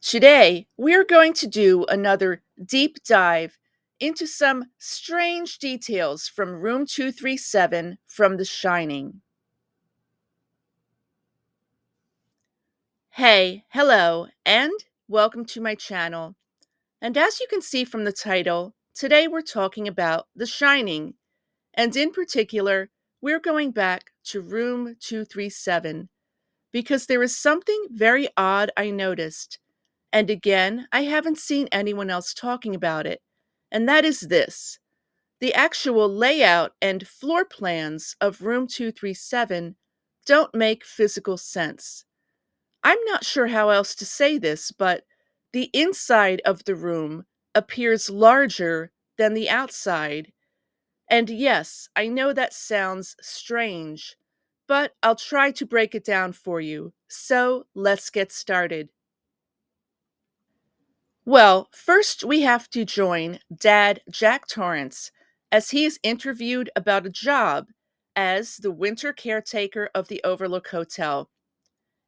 Today, we're going to do another deep dive into some strange details from Room 237 from The Shining. Hey, hello, and welcome to my channel. And as you can see from the title, today we're talking about The Shining, and in particular, we're going back to Room 237 because there is something very odd I noticed. And again, I haven't seen anyone else talking about it. And that is this: the actual layout and floor plans of room 237 don't make physical sense. I'm not sure how else to say this, but the inside of the room appears larger than the outside. And yes, I know that sounds strange, but I'll try to break it down for you. So let's get started. Well, first we have to join Dad Jack Torrance as he is interviewed about a job as the winter caretaker of the Overlook Hotel.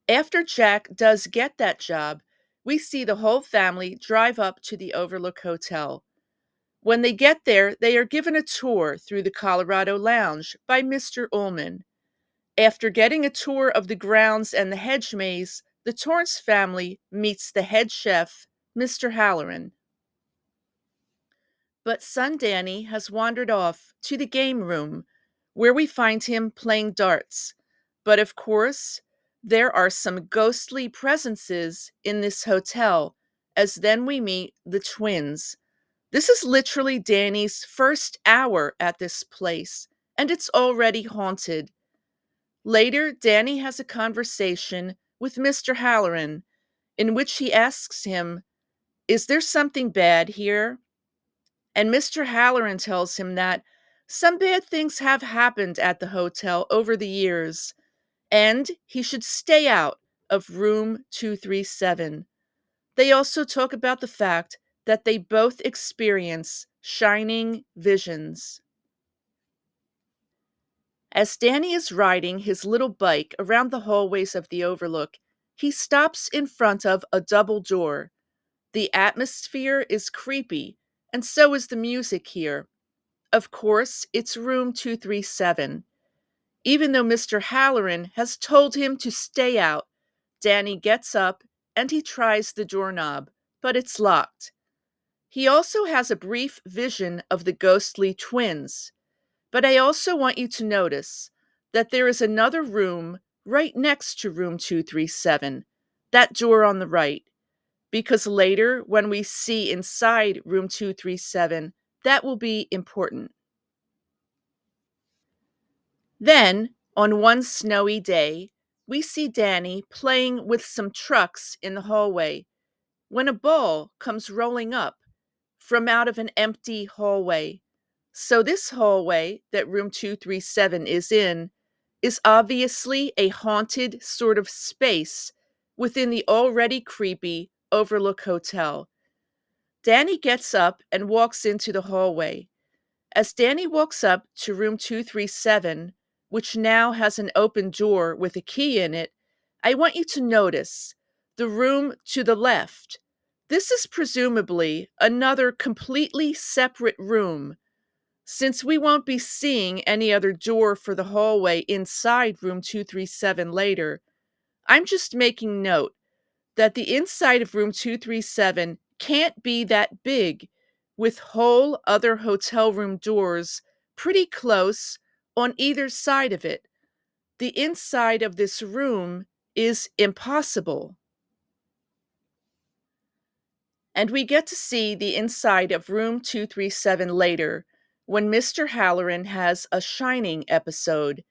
After Jack does get that job, we see the whole family drive up to the Overlook Hotel. When they get there, they are given a tour through the Colorado Lounge by Mr. Ullman. After getting a tour of the grounds and the hedge maze, the Torrance family meets the head chef, Mr. Hallorann. But son Danny has wandered off to the game room, where we find him playing darts. But of course, there are some ghostly presences in this hotel, as then we meet the twins. This is literally Danny's first hour at this place, and it's already haunted. Later, Danny has a conversation with Mr. Hallorann, in which he asks him, "Is there something bad here?" And Mr. Hallorann tells him that some bad things have happened at the hotel over the years, and he should stay out of room 237. They also talk about the fact that they both experience shining visions. As Danny is riding his little bike around the hallways of the Overlook, he stops in front of a double door. The atmosphere is creepy, and so is the music here. Of course, it's room 237. Even though Mr. Hallorann has told him to stay out, Danny gets up and he tries the doorknob, but it's locked. He also has a brief vision of the ghostly twins. But I also want you to notice that there is another room right next to room 237, that door on the right, because later when we see inside room 237, that will be important. Then, on one snowy day, we see Danny playing with some trucks in the hallway when a ball comes rolling up from out of an empty hallway. So, this hallway that room 237 is in is obviously a haunted sort of space within the already creepy Overlook Hotel. Danny gets up and walks into the hallway. As Danny walks up to room 237, which now has an open door with a key in it, I want you to notice the room to the left. This is presumably another completely separate room, since we won't be seeing any other door for the hallway inside room 237 later. I'm just making note that the inside of room 237 can't be that big, with whole other hotel room doors pretty close on either side of it. The inside of this room is impossible. And we get to see the inside of room 237 later, when Mr. Hallorann has a shining episode.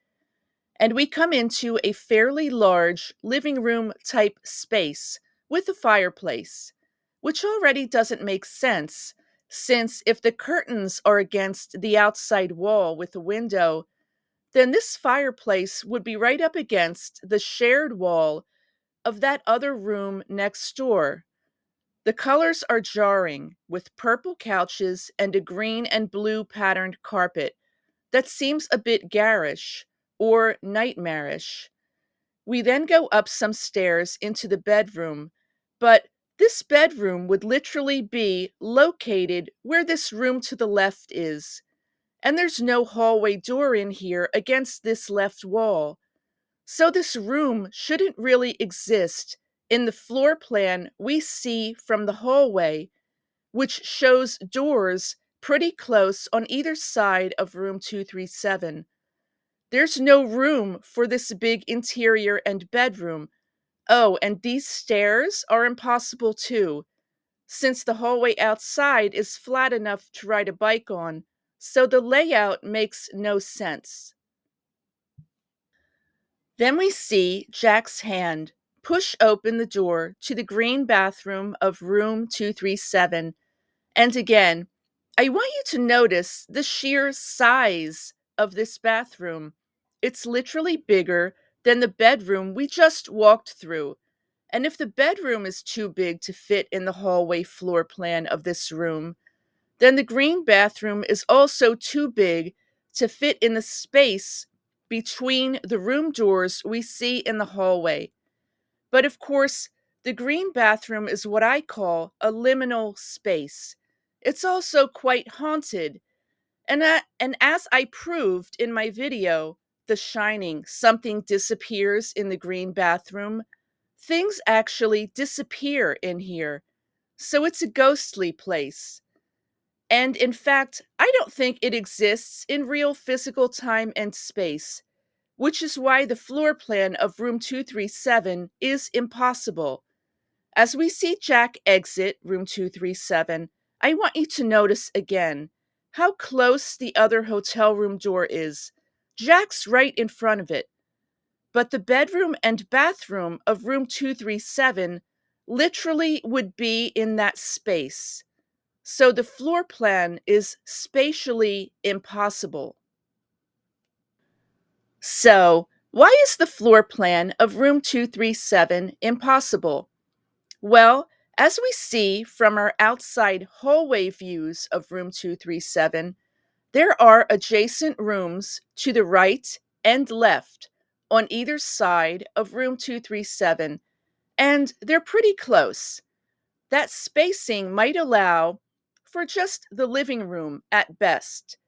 And we come into a fairly large living room type space with a fireplace, which already doesn't make sense, since if the curtains are against the outside wall with a window, then this fireplace would be right up against the shared wall of that other room next door. The colors are jarring, with purple couches and a green and blue patterned carpet that seems a bit garish or nightmarish. We then go up some stairs into the bedroom, but This bedroom would literally be located where this room to the left is, and there's no hallway door in here against this left wall. So this room shouldn't really exist in the floor plan we see from the hallway, which shows doors pretty close on either side of room 237. There's no room for this big interior and bedroom. Oh, and these stairs are impossible too, since the hallway outside is flat enough to ride a bike on, so the layout makes no sense. Then we see Jack's hand push open the door to the green bathroom of room 237. And again, I want you to notice the sheer size of this bathroom. It's literally bigger than the bedroom we just walked through. And if the bedroom is too big to fit in the hallway floor plan of this room, then the green bathroom is also too big to fit in the space between the room doors we see in the hallway. But of course, the green bathroom is what I call a liminal space. It's also quite haunted. And as I proved in my video, The Shining, something disappears in the green bathroom, things actually disappear in here. So it's a ghostly place. And in fact, I don't think it exists in real physical time and space, which is why the floor plan of room 237 is impossible. As we see Jack exit room 237, I want you to notice again how close the other hotel room door is. Jack's right in front of it, but the bedroom and bathroom of room 237 literally would be in that space. So the floor plan is spatially impossible. So, why is the floor plan of room 237 impossible? Well, as we see from our outside hallway views of room 237, there are adjacent rooms to the right and left on either side of room 237, and they're pretty close. That spacing might allow for just the living room at best,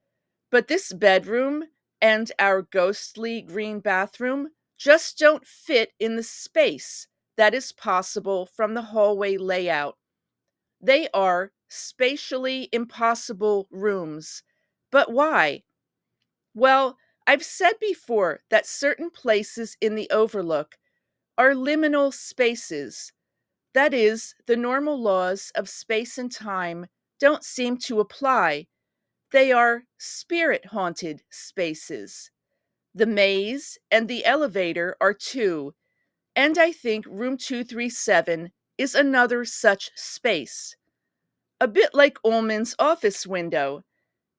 but this bedroom and our ghostly green bathroom just don't fit in the space that is possible from the hallway layout. They are spatially impossible rooms. But why? Well, I've said before that certain places in the Overlook are liminal spaces. That is, the normal laws of space and time don't seem to apply. They are spirit haunted spaces. The maze and the elevator are two, and I think room 237 is another such space. A bit like Ullman's office window.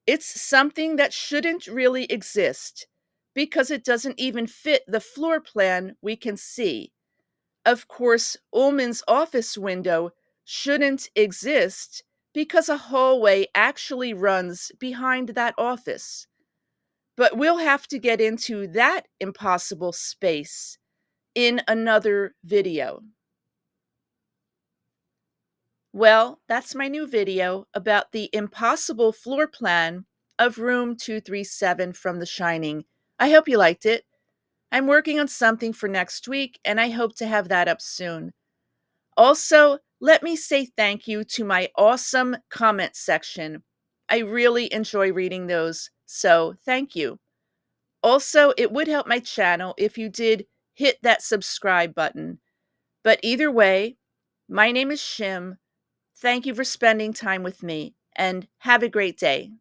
It's something that shouldn't really exist because it doesn't even fit the floor plan we can see. Of course, Ullman's office window shouldn't exist because a hallway actually runs behind that office. But we'll have to get into that impossible space in another video. Well, that's my new video about the impossible floor plan of room 237 from The Shining. I hope you liked it. I'm working on something for next week, and I hope to have that up soon. Also, let me say thank you to my awesome comment section. I really enjoy reading those, so thank you. Also, it would help my channel if you did hit that subscribe button. But either way, my name is Shim. Thank you for spending time with me, and have a great day.